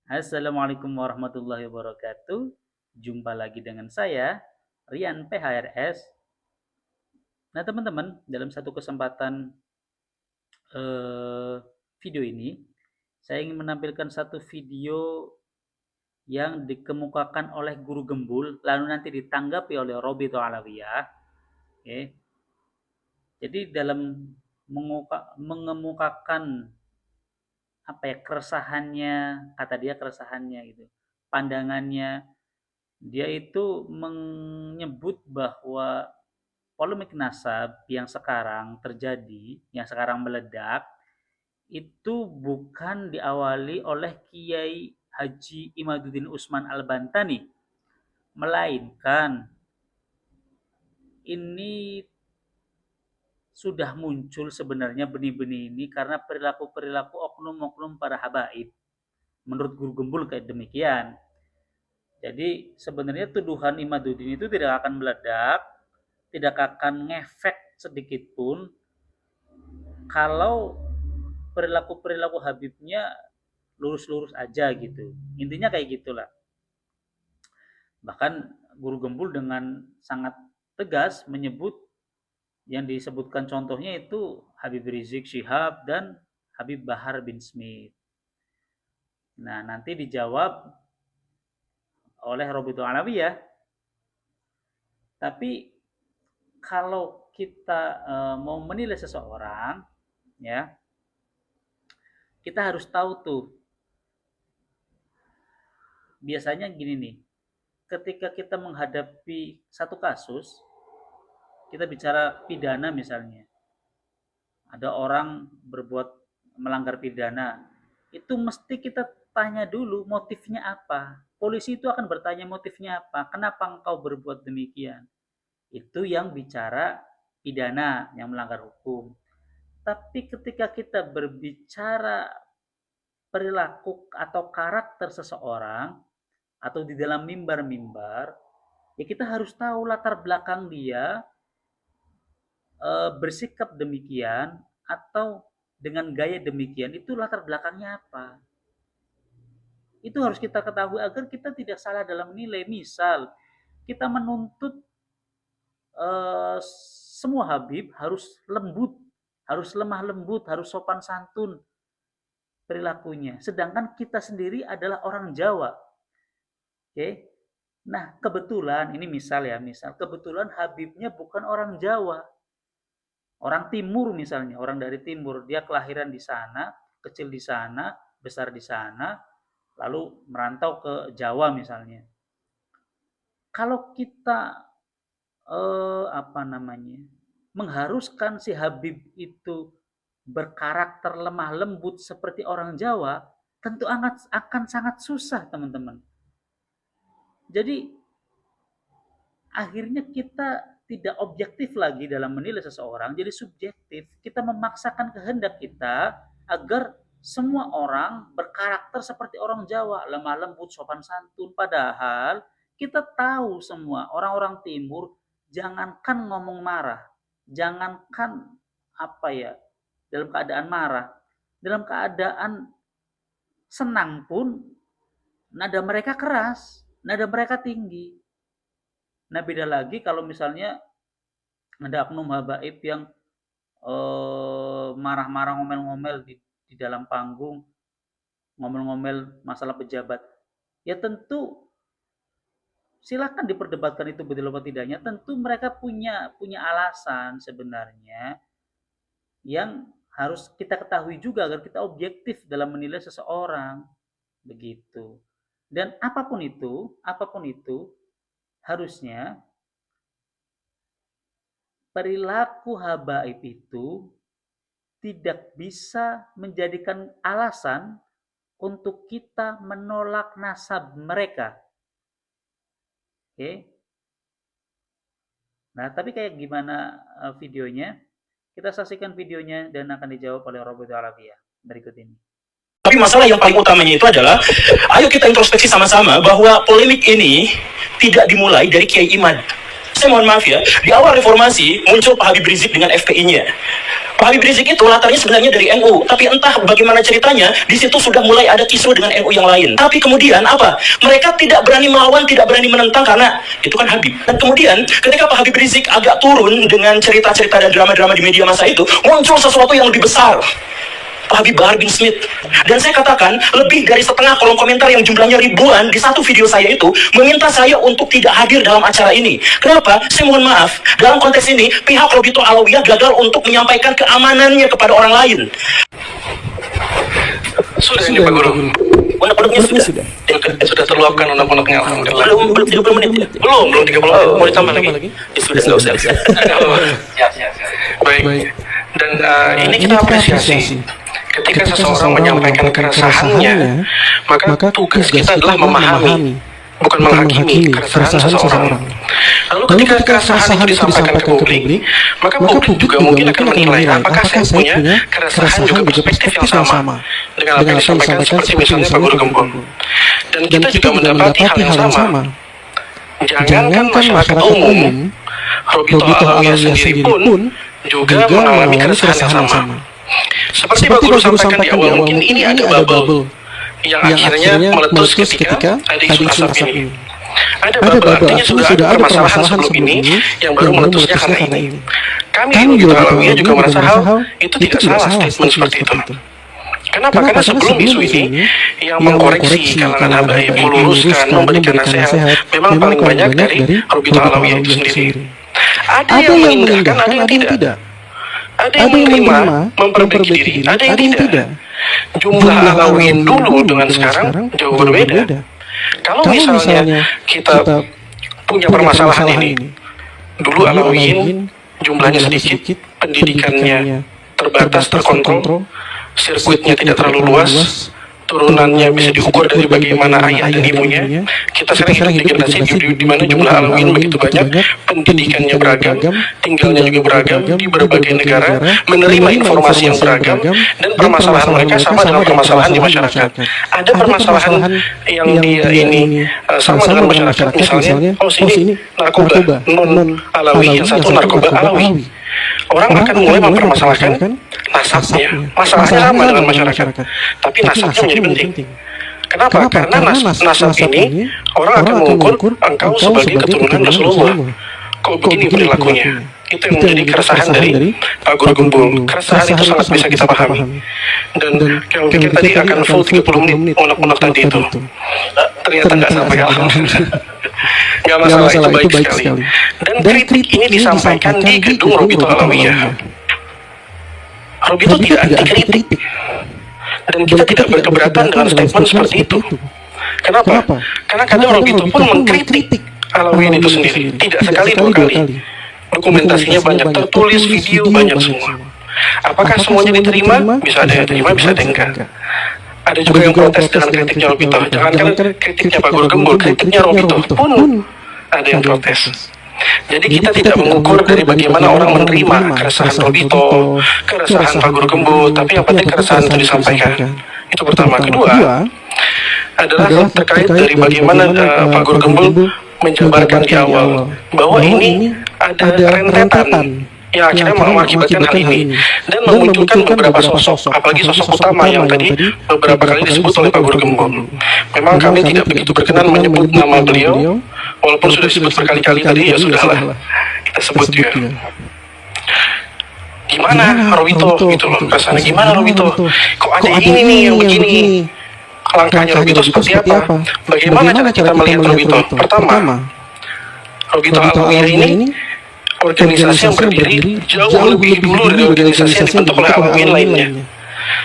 Assalamualaikum warahmatullahi wabarakatuh. Jumpa lagi dengan saya, Rian PHRS. Nah, teman-teman, dalam satu kesempatan eh, video ini, saya ingin menampilkan satu video yang dikemukakan oleh guru gembul, lalu nanti ditanggapi oleh Robi Alawiyah. Oke. Jadi dalam mengemukakan apa ya keresahannya, kata dia keresahannya gitu, pandangannya. Dia itu menyebut bahwa polemik nasab yang sekarang terjadi, yang sekarang meledak, itu bukan diawali oleh Kiai Haji Imaduddin Usman Al-Bantani, melainkan ini sudah muncul sebenarnya benih-benih ini karena perilaku-perilaku oknum-oknum para habaib. Menurut guru gembul kayak demikian. Jadi sebenarnya tuduhan Imaduddin itu tidak akan meledak, tidak akan ngefek sedikit pun kalau perilaku-perilaku Habibnya lurus-lurus aja gitu. Intinya kayak gitulah. Bahkan guru gembul dengan sangat tegas menyebut yang disebutkan contohnya itu Habib Rizik Syihab dan Habib Bahar bin Smith. Nah, nanti dijawab oleh Robitul Alawiyah. Tapi kalau kita mau menilai seseorang, ya, kita harus tahu tuh. Biasanya gini nih, ketika kita menghadapi satu kasus, kita bicara pidana misalnya. Ada orang berbuat melanggar pidana, itu mesti kita tanya dulu motifnya apa. Polisi itu akan bertanya motifnya apa, kenapa engkau berbuat demikian. Itu yang bicara pidana, yang melanggar hukum. Tapi ketika kita berbicara perilaku atau karakter seseorang, atau di dalam mimbar-mimbar, ya kita harus tahu latar belakang dia bersikap demikian atau dengan gaya demikian itu latar belakangnya apa. Itu harus kita ketahui agar kita tidak salah dalam menilai. Misal kita menuntut semua Habib harus lembut, harus lemah lembut, harus sopan santun perilakunya. Sedangkan kita sendiri adalah orang Jawa. Oke. Nah, kebetulan ini misal ya, misal kebetulan Habibnya bukan orang Jawa. Orang timur misalnya, orang dari timur, dia kelahiran di sana, kecil di sana, besar di sana, lalu merantau ke Jawa misalnya. Kalau kita apa namanya? Mengharuskan si Habib itu berkarakter lemah lembut seperti orang Jawa, tentu akan sangat susah, teman-teman. Jadi akhirnya kita tidak objektif lagi dalam menilai seseorang, jadi subjektif. Kita memaksakan kehendak kita agar semua orang berkarakter seperti orang Jawa, lemah lembut, sopan santun. Padahal kita tahu semua orang-orang timur jangankan ngomong marah, jangankan apa ya, dalam keadaan marah, dalam keadaan senang pun nada mereka keras, nada mereka tinggi. Nah, beda lagi kalau misalnya ada oknum habaib yang marah-marah ngomel-ngomel di dalam panggung, ngomel-ngomel masalah pejabat. Ya tentu silakan diperdebatkan itu betul atau tidaknya. Tentu mereka punya alasan sebenarnya yang harus kita ketahui juga agar kita objektif dalam menilai seseorang, begitu. Dan apapun itu harusnya perilaku habaib itu tidak bisa menjadikan alasan untuk kita menolak nasab mereka. Oke. Nah, tapi kayak gimana videonya? Kita saksikan videonya dan akan dijawab oleh Robert Alavia berikut ini. Tapi masalah yang paling utamanya itu adalah, ayo kita introspeksi sama-sama bahwa polemik ini tidak dimulai dari Kiai Imad. Saya mohon maaf ya, di awal reformasi muncul Pak Habib Rizik dengan FPI-nya. Pak Habib Rizik itu latarnya sebenarnya dari NU, tapi entah bagaimana ceritanya, di situ sudah mulai ada kisru dengan NU yang lain. Tapi kemudian apa? Mereka tidak berani melawan, tidak berani menentang karena itu kan Habib. Dan kemudian ketika Pak Habib Rizik agak turun dengan cerita-cerita dan drama-drama di media masa itu, muncul sesuatu yang lebih besar. Pak Habib Bahar bin Smith. Dan saya katakan, lebih dari setengah kolom komentar yang jumlahnya ribuan di satu video saya itu meminta saya untuk tidak hadir dalam acara ini. Kenapa? Saya mohon maaf, dalam konteks ini pihak Robito Alawiyah gagal untuk menyampaikan keamanannya kepada orang lain. Sudah ini Pak Guru. Unek-uneknya sudah. Sudah terluapkan unek-uneknya, alhamdulillah. Belum 30 menit ya? Belum 30. Mau ditambah lagi? Ya sudah, nggak usah. Baik. Dan ini kita apresiasi. Ketika seseorang menyampaikan keresahannya, maka tugas kita adalah memahami, bukan menghakimi keresahan seseorang. Lalu ketika keresahan itu disampaikan ke publik, maka publik juga mungkin akan menilai apakah saya punya keresahan juga perspektif yang sama dengan apa yang disampaikan seperti misalnya Pak Guru Gembong. Dan kita juga mendapati hal yang sama. Jangankan masyarakat umum, Robito Alawiyah sendiri pun juga mengalami keresahan yang sama. Seperti Pak Guru sampaikan di awal, mungkin ini ada bubble yang akhirnya meletus ketika ada isu asap ini. Ada bubble, artinya sudah ada permasalahan sebelum ini yang baru meletusnya karena ini. Kami di Robito Alawiyah juga merasa hal itu tidak salah statement seperti itu. Kenapa? Karena sebelum isu ini yang mengkoreksi kalangan habaib, meluruskan, memberikan nasihat, memang paling banyak dari Robito Alawiyah itu sendiri. Ada yang mengindahkan, ada yang tidak. Ada yang menerima, memperbaiki diri, ada yang tidak. Jumlah Alawiyin dulu dengan sekarang jauh berbeda. Kalau misalnya kita punya permasalahan ini, dulu Alawiyin jumlahnya sedikit, pendidikannya terbatas, terkontrol, sirkuitnya tidak terlalu luas, turunannya bisa diukur dari bagaimana ayah dan ibunya. Kita sekarang hidup di generasi di mana jumlah Alawiyin begitu banyak, pendidikannya beragam, tinggalnya juga beragam di berbagai negara, menerima informasi yang beragam, dan permasalahan mereka sama dengan permasalahan di masyarakat. Ada permasalahan yang dia ini sama dengan masyarakat, misalnya, ini narkoba non Alawi, yang satu narkoba Alawi. Orang akan mulai mempermasalahkan nasabnya. Masalahnya sama dengan masyarakat, tapi nasabnya menjadi penting. Kenapa? Karena nasab ini orang akan mengukur engkau sebagai keturunan Rasulullah. Kok begini perilakunya? Itu yang menjadi keresahan dari Pak Guru Gembong. Keresahan itu sangat bisa kita pahami. Dan yang pikir tadi akan full 30 menit unek-unek tadi itu. Ternyata nggak sampai, alhamdulillah. Nggak masalah, itu baik sekali. Dan kritik ini disampaikan di gedung Robito Alawiyah. Robito tidak anti kritik. Dan kita tidak berkeberatan dengan statement seperti itu. Kenapa? Karena kadang Robito pun mengkritik Alawiyin itu sendiri. Tidak sekali, 2 kali. Dokumentasinya banyak, tertulis, video banyak semua. Apakah semuanya diterima? Bisa ada yang terima, bisa ada yang enggak. Ada juga yang protes dengan kritiknya Robito. Jangankan kritiknya Pak Guru Gembong, kritiknya Robito pun ada yang protes. Jadi kita tidak mengukur dari bagaimana orang menerima keresahan Robito, keresahan Pak Guru Gembong, tapi yang penting keresahan itu disampaikan. Itu pertama. Kedua adalah terkait dari bagaimana Pak Guru Gembong menjabarkan di awal bahwa ini ada rentetan yang akhirnya mengakibatkan hal ini dan memunculkan beberapa sosok, apalagi sosok utama yang tadi beberapa kali disebut oleh Pak Guru Gembong. Memang kami tidak begitu berkenan menyebut nama beliau, walaupun sudah disebut berkali-kali tadi, ya sudahlah, kita sebut dia. Gimana Robito gitu loh, rasanya gimana Robito? Kok ada ini nih yang begini? Langkahnya Robito seperti apa? Bagaimana cara kita melihat Robito? Pertama, Robito Alawiyah ini organisasi yang berdiri jauh lebih dulu dari organisasi yang dibentuk oleh Alawiyin lainnya.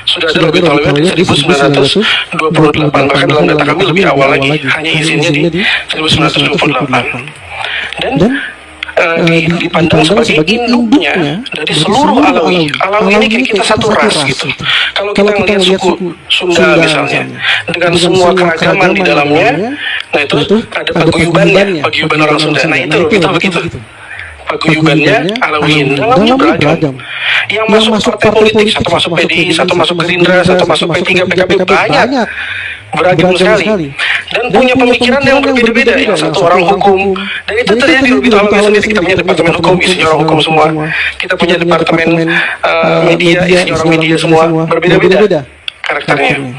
Sudah ada Robito Alawiyah di 1928, bahkan dalam data kami lebih awal lagi, hanya izinnya di 1928. Dan dipandang sebagai induknya dari seluruh Alawi. Alawi ini kayak kita satu ras gitu. Kalau kita melihat suku Sunda misalnya, dengan semua keragaman di dalamnya, nah itu ada paguyubannya, paguyuban orang Sunda. Nah itu kita begitu. Paguyubannya Alawiyin, dalamnya beragam. Yang masuk partai politik, satu masuk PDI, satu masuk Gerindra, satu masuk P3, PKB, banyak. Beragam sekali. dan punya pemikiran yang berbeda-beda. Yang satu orang hukum, dan itu terjadi di Robito Alawiyah sendiri. Kita punya departemen hukum, isinya orang hukum semua. Kita punya departemen media, isinya orang media semua. Berbeda-beda karakternya.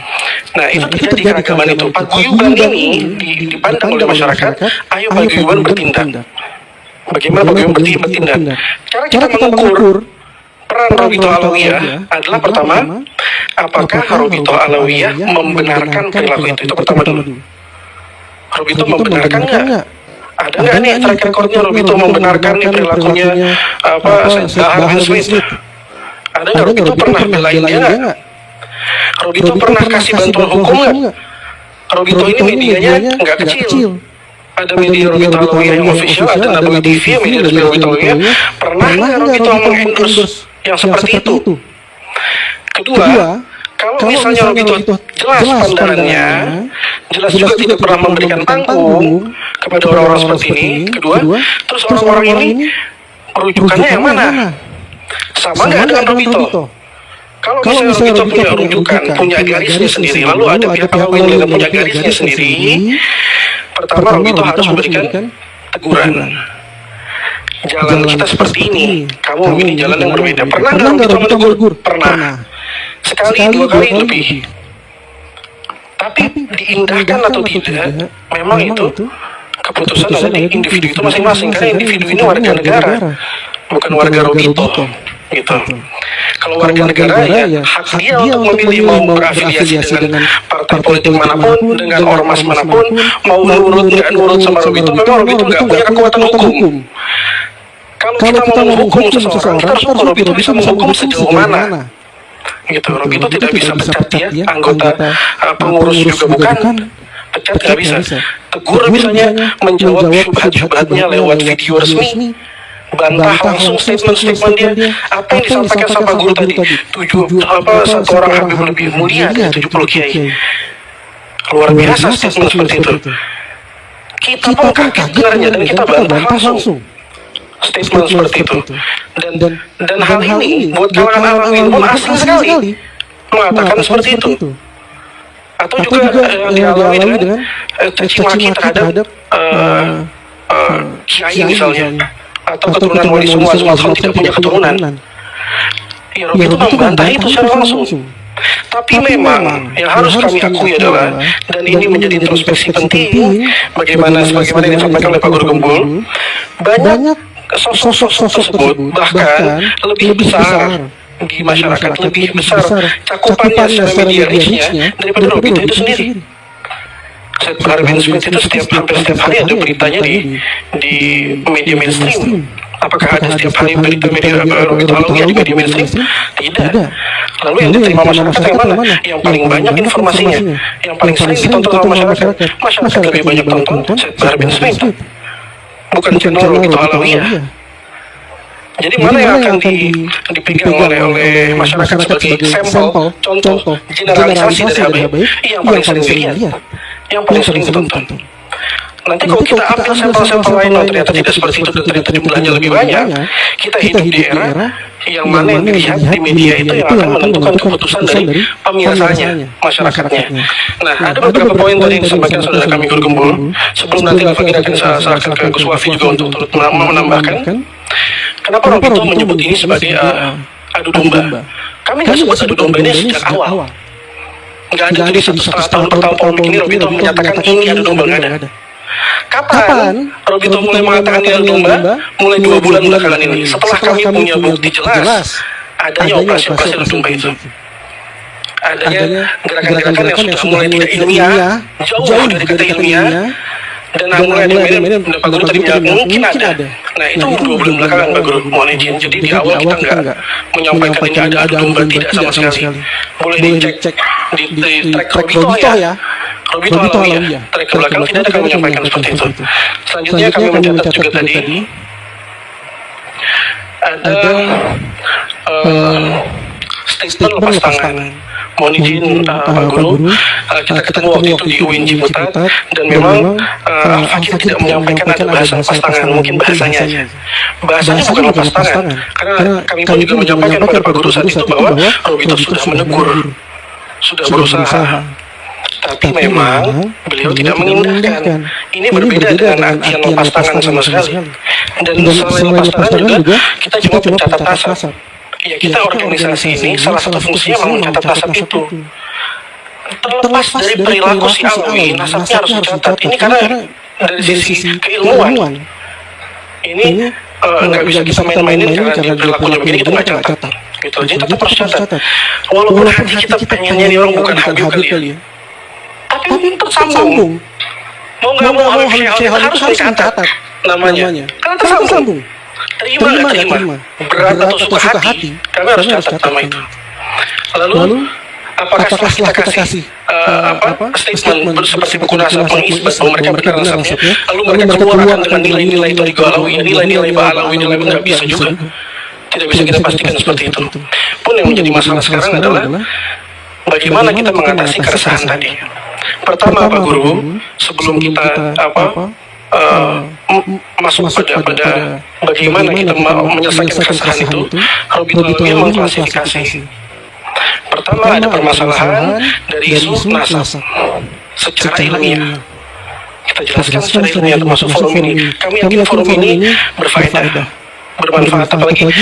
Nah, itu terjadi keragaman itu. Paguyuban ini dipandang oleh masyarakat, ayo paguyuban bertindak. Bagaimana paguyuban bertindak? Cara kita mengukur peran Robito Alawiyah adalah pertama, apakah Robito Alawiyah membenarkan perilaku itu? Itu pertama dulu. Robito membenarkan nggak? Ada nggak nih track recordnya Robito membenarkan nih perilakunya Bahar bin Smith? Ada nggak Robito pernah belain dia nggak? Robito pernah kasih bantuan hukum nggak? Robito ini medianya nggak kecil. Ada media Robito Alawiyah yang official, ada Nabawi TV, media resmi Robito Alawiyah. Pernah nggak Robito mengendorse yang seperti itu? Kedua, kalau misalnya Robito jelas pandangannya, jelas juga tidak pernah memberikan panggung kepada orang-orang seperti ini. Kedua, terus orang-orang ini rujukannya yang mana? Sama nggak dengan Robito? Kalau misalnya Robito punya rujukan, punya garisnya sendiri, lalu ada pihak lain yang punya garisnya sendiri, pertama Robito harus memberikan teguran. Jalan kita seperti ini, kamu memilih jalan yang berbeda. Pernah nggak Robito menegur? Pernah. Sekali, dua kali lebih. Tapi diindahkan atau tidak, memang itu keputusan ada di individu itu masing-masing. Karena individu ini warga negara, bukan warga Robito. Gitu. Kalau warga negara ya hak dia untuk memilih mau berafiliasi dengan partai politik manapun, dengan ormas manapun, mau nurut nggak nurut sama Robito. Memang Robito nggak punya kekuatan hukum. Kalau kita mau menghukum seseorang, kita harus ukur Robito bisa menghukum sejauh mana. Gitu, Robito tidak bisa pecat dia, anggota pengurus juga bukan, pecat nggak bisa. Tegur misalnya, menjawab syubhat-syubhatnya lewat video resmi, bantah langsung statement-statement dia. Apa yang disampaikan sama guru tadi, satu orang Habib lebih mulia dari 70 kiai. Luar biasa statement seperti itu. Kita pun kaget dengarnya dan kita bantah langsung statement seperti itu. Dan hal ini buat kalangan Alawiyah pun asing sekali mengatakan seperti itu. Atau juga yang dialami dengan caci maki terhadap kiai misalnya, atau keturunan wali semua tidak punya keturunan. Ya Robito membantah itu secara langsung. Tapi memang yang harus kami akui adalah, dan ini menjadi introspeksi penting, bagaimana yang disampaikan oleh Pak Guru Gembul, banyak sosok-sosok tersebut bahkan lebih besar di masyarakat, lebih besar cakupannya secara media reach-nya daripada Robito itu sendiri. Bahar bin Smith itu hampir setiap hari ada beritanya di media mainstream. Apakah ada setiap hari berita media Robito Alawiyah di media mainstream? Tidak. Lalu yang diterima masyarakat yang mana? Yang paling banyak informasinya, yang paling sering ditonton oleh masyarakat. Masyarakat lebih banyak tonton Bahar bin Smith, bukan channel Robito Alawiyah. Jadi mana yang akan dipegang oleh masyarakat sebagai sampel, contoh, generalisasi dari HBI? Yang paling sering dilihat, yang paling sering ditonton. Nanti kalau kita ambil sampel-sampel lain yang ternyata tidak seperti itu dan ternyata jumlahnya lebih banyak, kita hidup di era yang mana yang dilihat di media itu yang akan menentukan keputusan dari pemirsanya, masyarakatnya. Nah, ada beberapa poin tadi yang disampaikan saudara kami Guru Gembul. Sebelum nanti Al-Fakir akan saya serahkan ke Gus Wafi juga untuk turut menambahkan, kenapa Robito menyebut ini sebagai adu domba? Kami nggak sebut adu domba ini sejak awal. Nggak ada jadi 1,5 tahun bertahun-tahun begini Robito menyatakan ini adu domba, nggak ada. Kapan Robito mulai mengatakan ini adu domba? Mulai 2 bulan belakangan ini. Setelah kami punya bukti jelas adanya operasi-operasi adu domba itu, adanya gerakan-gerakan yang sudah mulai tidak ilmiah, jauh dari kata ilmiah, dan mulai ada Pak Guru tadi mungkin ada. Nah itu 2 bulan belakangan Pak Guru, mohon izin. Jadi di awal kita nggak menyampaikan ini ada adu domba, tidak sama sekali. Boleh dicek di track Robito ya. Robito Alawiyah, track ke belakang tidak ada kami menyampaikan seperti itu. Selanjutnya kami mencatat juga tadi ada statement lepas tangan. Mohon izin Pak Guru, kita ketemu waktu itu di UIN Ciputat dan memang Al-Fakir tidak menyampaikan ada bahasa lepas tangan, mungkin bahasanya aja. Bahasanya bukan lepas tangan, karena kami pun juga menyampaikan kepada Pak Guru saat itu bahwa Robito sudah menegur, sudah berusaha. Tapi memang beliau tidak mengindahkan. Ini berbeda dengan artian lepas tangan sama sekali. Dan selain lepas tangan juga, kita cuma pencatat nasab. Ya, kita organisasi ini salah satu fungsinya memang mencatat nasab itu. Terlepas dari perilaku si Alawi, nasabnya harus dicatat. Ini karena dari sisi keilmuan. Ini nggak bisa kita main-mainin karena di perilakunya begini kita nggak catat. Gitu aja tetap harus catat. Walaupun hati kita pengennya ini orang bukan Habib kali ya. Tapi tersambung. Mau nggak mau harus dicatat namanya. Karena tersambung. Terima nggak terima. Berat atau suka hati, kami harus catat nama itu. Lalu apakah setelah kita kasih statement seperti buku nasab mengisbat bahwa mereka benar nasabnya, lalu mereka keluar dengan nilai-nilai dari Alawi, nilai-nilai Alawi, nilai nggak bisa juga. Tidak bisa kita pastikan seperti itu. Pun yang menjadi masalah sekarang adalah bagaimana kita mengatasi keresahan tadi. Pertama, Pak Guru, sebelum kita masuk pada bagaimana kita menyelesaikan keresahan itu, Robi Tolawi mengklasifikasi. Pertama, ada permasalahan dari isu nasab secara ilmiah. Kita jelaskan secara ilmiah termasuk forum ini. Kami yakin forum ini berfaedah, bermanfaat, apalagi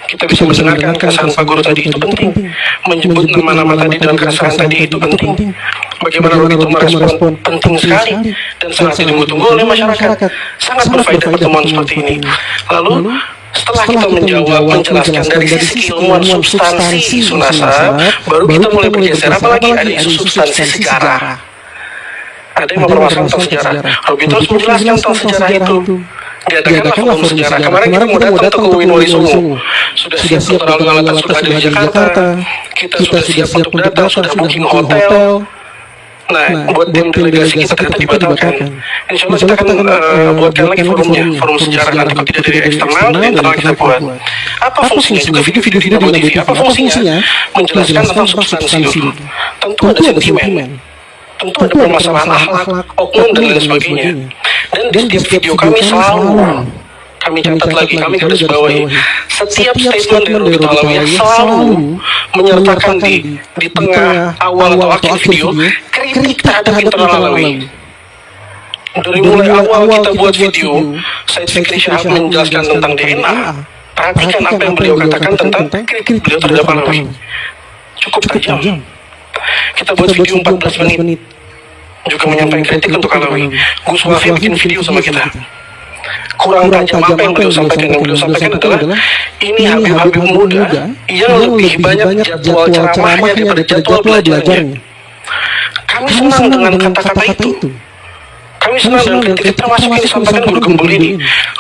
kita bisa mendengarkan keresahan Pak Guru tadi itu penting. Menyebut nama-nama tadi dan keresahan tadi itu penting. Bagaimana Robi itu merespon penting sekali dan sangat ditunggu-tunggu oleh masyarakat. Sangat berfaedah pertemuan seperti ini. Lalu setelah kita menjelaskan dari sisi keilmuan substansi isu nasab, baru kita mulai bergeser apalagi ada isu substansi sejarah. Ada yang mempermasalahkan tentang sejarah. Robi terus menjelaskan tentang sejarah itu. Diadakanlah forum sejarah. Kemarin kita mau datang ke UIN Wali Songo. Sudah siap untuk alat-alat sudah ada di Jakarta. Kita sudah siap untuk datang, sudah booking hotel. Nah, buat tim delegasi kita ternyata dibatalkan. Insya Allah kita akan buatkan lagi forumnya, forum sejarah nanti kalau tidak dari eksternal, dari internal kita buat. Apa fungsinya juga video-video di Nabo TV? Apa fungsinya? Menjelaskan tentang substansi dulu. Tentu ada sentimen. Tentu ada permasalahan akhlak, oknum dan lain sebagainya. Dan di setiap video kami selalu kami catat lagi, kami garis bawahi setiap statement dari Robi Tolawi selalu menyertakan di tengah, awal atau akhir video kritik terhadap internal Alawi. Dari mulai awal kita buat video, Said Fikri Syahab menjelaskan tentang DNA. Perhatikan apa yang beliau katakan tentang kritik beliau terhadap Alawi. Cukup tajam. Kita buat video 14 menit juga menyampaikan kritik untuk Alawi. Gus Wafi bikin video sama kita. Kurang tajam apa yang beliau sampaikan. Yang beliau sampaikan adalah ini Habib-Habib muda yang lebih banyak jadwal ceramahnya daripada jadwal belajarnya. Kami senang dengan kata-kata itu. Kami senang dengan kritik termasuk yang disampaikan Guru Gembul ini.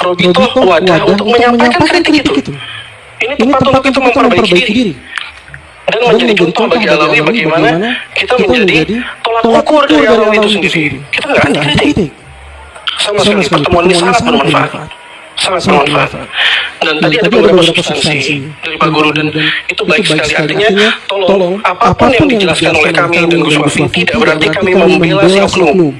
Robi itu wadah untuk menyampaikan kritik itu. Ini tempat untuk kita memperbaiki diri dan menjadi contoh bagi Alawi bagaimana kita menjadi tolak ukur dari Alawi itu sendiri. Kita nggak anti kritik. Sama sekali pertemuan ini sangat bermanfaat. Dan tadi ada beberapa substansi dari Pak Guru dan itu baik sekali. Artinya tolong apapun yang dijelaskan oleh kami dan Gus Wafi tidak berarti kami membela si oknum.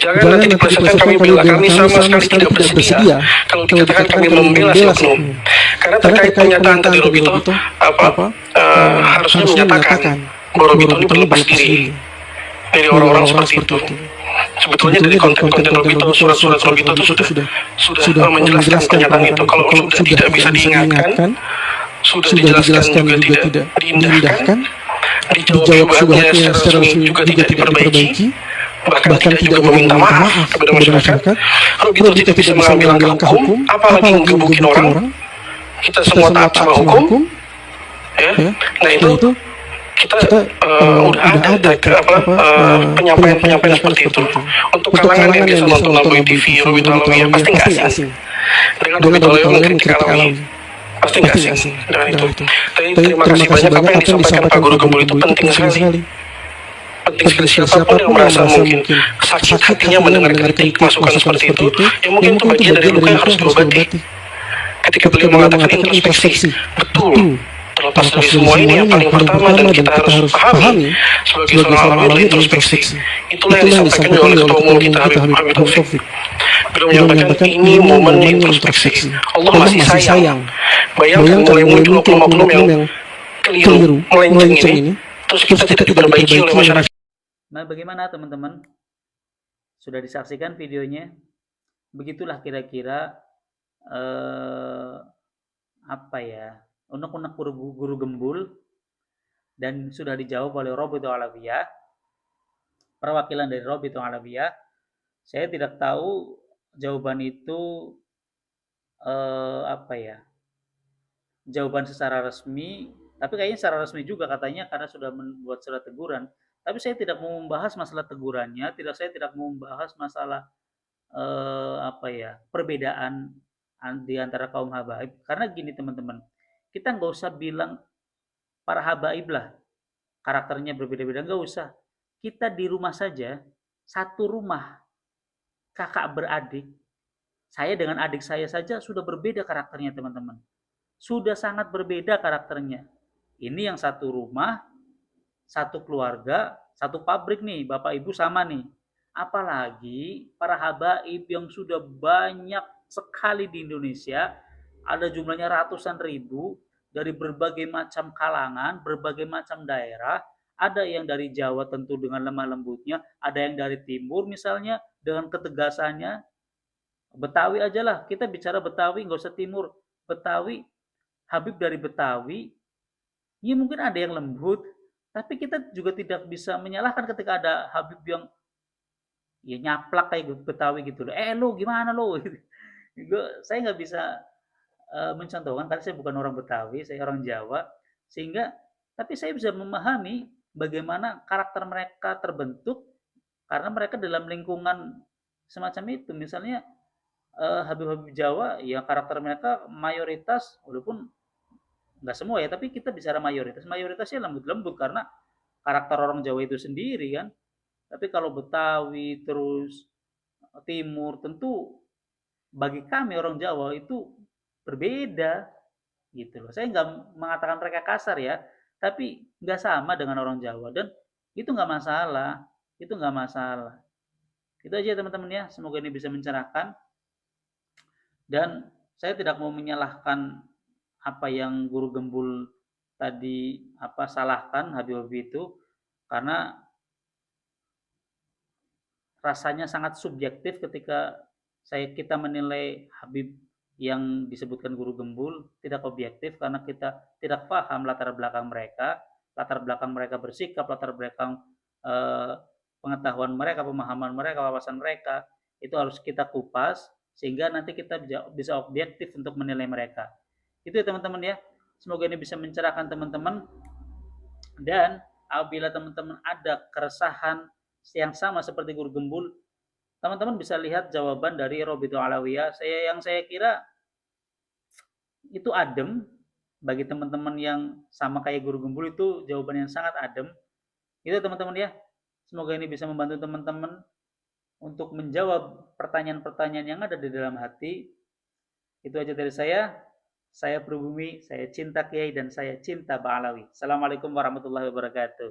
Jangan nanti dipersetan kami bela, kami sama sekali tidak bersedia kalau dikatakan kami membela si oknum. Karena terkait pernyataan tadi Robi itu harusnya menyatakan bahwa Robi ini berlepas diri dari orang-orang seperti itu. Sebetulnya dari konten-konten Robi itu, surat-surat Robi itu sudah menjelaskan pernyataan itu. Kalau sudah tidak bisa diingatkan, sudah dijelaskan juga tidak diindahkan, dijawab subhatnya secara resmi juga tidak diperbaiki, bahkan tidak juga meminta maaf kepada masyarakat. Robi itu tidak bisa mengambil langkah hukum, apalagi menggebukin orang. Kita semua taat sama hukum, ya. Nah itu kita udah ada penyampaian seperti itu untuk kalangan yang biasa nonton Naboy TV, Robi Tolawi pasti nggak asing dengan Robi Tolawi mengkritik Alawi, pasti nggak asing dengan itu. Tapi terima kasih banyak apa yang disampaikan Pak Guru Gembul itu penting sekali. Penting sekali siapapun yang merasa mungkin sakit hatinya mendengar kritik masukan seperti itu, yang mungkin itu bagian dari luka yang harus diobati. Ketika beliau mengatakan introspeksi, betul. Terlepas dari semua ini yang paling pertama dan kita harus pahami sebagai seorang Alawi adalah introspeksi. Itulah yang disampaikan oleh Ketua Umum kita Habib Taufik. Beliau menyampaikan ini momen introspeksi. Allah masih sayang. Bayangkan mulai muncul oknum-oknum yang keliru, melenceng ini, terus kita tidak diperbaiki oleh masyarakat. Nah, bagaimana teman-teman? Sudah disaksikan videonya? Begitulah kira-kira eh, apa ya? Unek-unek guru gembul, dan sudah dijawab oleh Robitul Alawiyah, perwakilan dari Robitul Alawiyah. Saya tidak tahu jawaban itu apa ya? Jawaban secara resmi, tapi kayaknya secara resmi juga katanya karena sudah membuat surat teguran. Tapi saya tidak mau membahas masalah tegurannya, saya tidak mau membahas masalah apa ya, perbedaan di antara kaum habaib. Karena gini teman-teman, kita nggak usah bilang para habaib lah karakternya berbeda-beda, nggak usah. Kita di rumah saja, satu rumah, kakak beradik, saya dengan adik saya saja sudah berbeda karakternya teman-teman. Sudah sangat berbeda karakternya. Ini yang satu rumah, satu keluarga, satu pabrik nih, bapak ibu sama nih. Apalagi para habaib yang sudah banyak sekali di Indonesia, ada jumlahnya ratusan ribu, dari berbagai macam kalangan, berbagai macam daerah, ada yang dari Jawa tentu dengan lemah lembutnya, ada yang dari timur misalnya dengan ketegasannya. Betawi aja lah, kita bicara Betawi nggak usah timur. Betawi, Habib dari Betawi, ya mungkin ada yang lembut, tapi kita juga tidak bisa menyalahkan ketika ada Habib yang ya nyaplak kayak Betawi gitu loh. Lo gimana lo? Saya nggak bisa mencontohkan karena saya bukan orang Betawi, saya orang Jawa, sehingga tapi saya bisa memahami bagaimana karakter mereka terbentuk karena mereka dalam lingkungan semacam itu. Misalnya Habib-habib Jawa, ya karakter mereka mayoritas, walaupun nggak semua ya, tapi kita bicara mayoritas, mayoritasnya lembut-lembut karena karakter orang Jawa itu sendiri kan. Tapi kalau Betawi terus Timur, tentu bagi kami orang Jawa itu berbeda gitu loh. Saya nggak mengatakan mereka kasar ya, tapi nggak sama dengan orang Jawa, dan itu nggak masalah, itu nggak masalah. Itu aja teman-teman ya, semoga ini bisa mencerahkan, dan saya tidak mau menyalahkan apa yang guru gembul tadi apa salahkan Habib itu, karena rasanya sangat subjektif ketika kita menilai Habib yang disebutkan guru gembul tidak objektif karena kita tidak paham latar belakang mereka bersikap, latar belakang eh, pengetahuan mereka, pemahaman mereka, wawasan mereka, itu harus kita kupas sehingga nanti kita bisa objektif untuk menilai mereka. Itu ya teman-teman ya. Semoga ini bisa mencerahkan teman-teman, dan apabila teman-teman ada keresahan yang sama seperti guru gembul, teman-teman bisa lihat jawaban dari Robitul Alawiyah. Saya kira itu adem bagi teman-teman yang sama kayak guru gembul, itu jawaban yang sangat adem. Itu teman-teman ya. Semoga ini bisa membantu teman-teman untuk menjawab pertanyaan-pertanyaan yang ada di dalam hati. Itu aja dari saya. Saya Prabumi, saya cinta Kiai dan saya cinta Ba'alawi. Assalamualaikum warahmatullahi wabarakatuh.